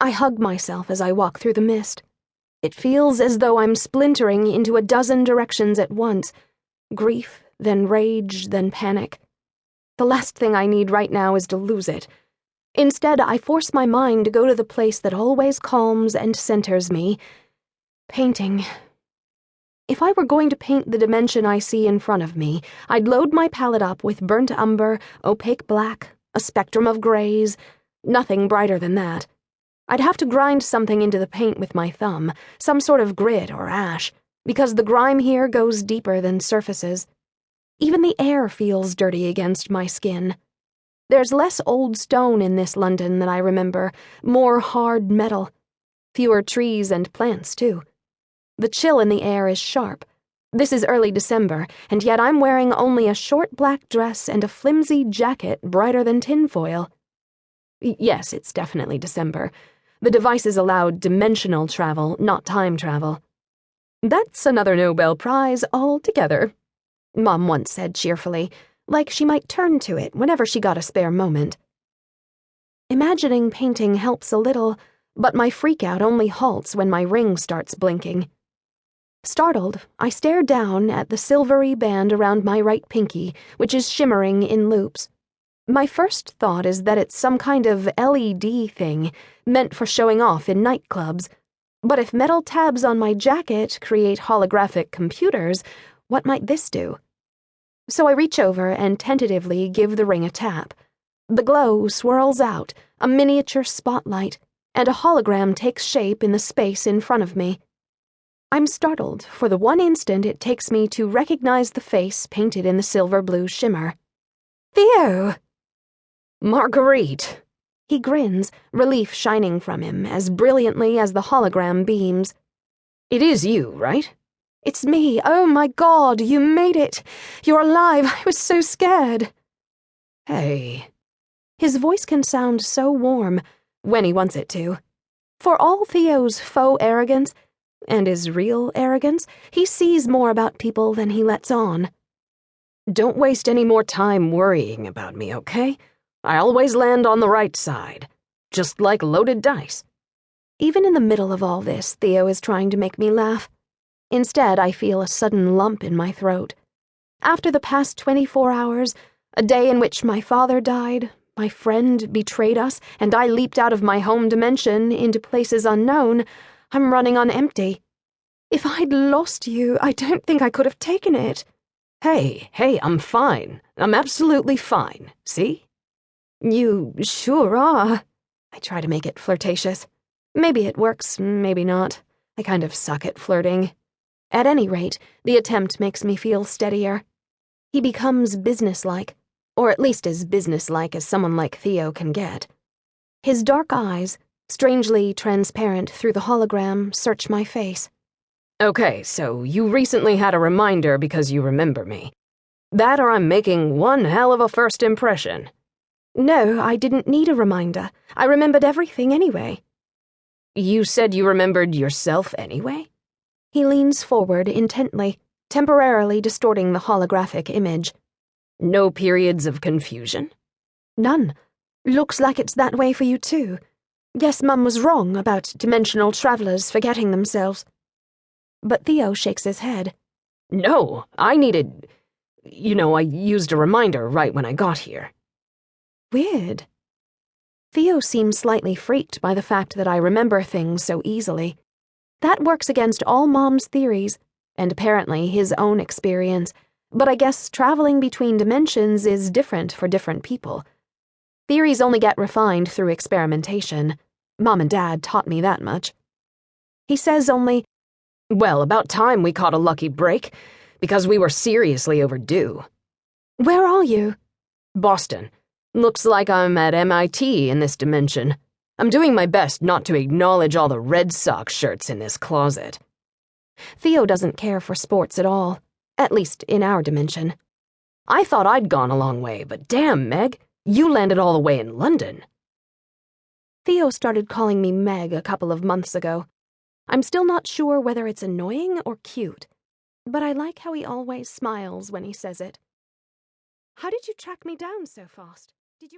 I hug myself as I walk through the mist. It feels as though I'm splintering into a dozen directions at once. Grief, then rage, then panic. The last thing I need right now is to lose it. Instead, I force my mind to go to the place that always calms and centers me. Painting. If I were going to paint the dimension I see in front of me, I'd load my palette up with burnt umber, opaque black, a spectrum of grays, nothing brighter than that. I'd have to grind something into the paint with my thumb, some sort of grit or ash, because the grime here goes deeper than surfaces. Even the air feels dirty against my skin. There's less old stone in this London than I remember, more hard metal. Fewer trees and plants, too. The chill in the air is sharp. This is early December, and yet I'm wearing only a short black dress and a flimsy jacket brighter than tinfoil. Yes, it's definitely December. The devices allowed dimensional travel, not time travel. That's another Nobel Prize altogether, Mom once said cheerfully, like she might turn to it whenever she got a spare moment. Imagining painting helps a little, but my freak-out only halts when my ring starts blinking. Startled, I stare down at the silvery band around my right pinky, which is shimmering in loops. My first thought is that it's some kind of LED thing, meant for showing off in nightclubs. But if metal tabs on my jacket create holographic computers, what might this do? So I reach over and tentatively give the ring a tap. The glow swirls out, a miniature spotlight, and a hologram takes shape in the space in front of me. I'm startled for the one instant it takes me to recognize the face painted in the silver-blue shimmer. Theo! Marguerite! He grins, relief shining from him as brilliantly as the hologram beams. It is you, right? It's me. Oh my God, you made it. You're alive. I was so scared. Hey. His voice can sound so warm, when he wants it to. For all Theo's faux arrogance, and his real arrogance, he sees more about people than he lets on. Don't waste any more time worrying about me, okay? I always land on the right side, just like loaded dice. Even in the middle of all this, Theo is trying to make me laugh. Instead, I feel a sudden lump in my throat. After the past 24 hours, a day in which my father died, my friend betrayed us, and I leaped out of my home dimension into places unknown, I'm running on empty. If I'd lost you, I don't think I could have taken it. Hey, I'm fine. I'm absolutely fine, see? You sure are. I try to make it flirtatious. Maybe it works, maybe not. I kind of suck at flirting. At any rate, the attempt makes me feel steadier. He becomes businesslike, or at least as businesslike as someone like Theo can get. His dark eyes, strangely transparent through the hologram, search my face. Okay, so you recently had a reminder because you remember me. That or I'm making one hell of a first impression. No, I didn't need a reminder. I remembered everything anyway. You said you remembered yourself anyway? He leans forward intently, temporarily distorting the holographic image. No periods of confusion? None. Looks like it's that way for you too. Guess Mum was wrong about dimensional travelers forgetting themselves. But Theo shakes his head. No, I used a reminder right when I got here. Weird. Theo seems slightly freaked by the fact that I remember things so easily. That works against all Mom's theories, and apparently his own experience, but I guess traveling between dimensions is different for different people. Theories only get refined through experimentation. Mom and Dad taught me that much. He says only, well, about time we caught a lucky break, because we were seriously overdue. Where are you? Boston. Looks like I'm at MIT in this dimension. I'm doing my best not to acknowledge all the Red Sox shirts in this closet. Theo doesn't care for sports at all, at least in our dimension. I thought I'd gone a long way, but damn, Meg, you landed all the way in London. Theo started calling me Meg a couple of months ago. I'm still not sure whether it's annoying or cute, but I like how he always smiles when he says it. How did you track me down so fast? Did you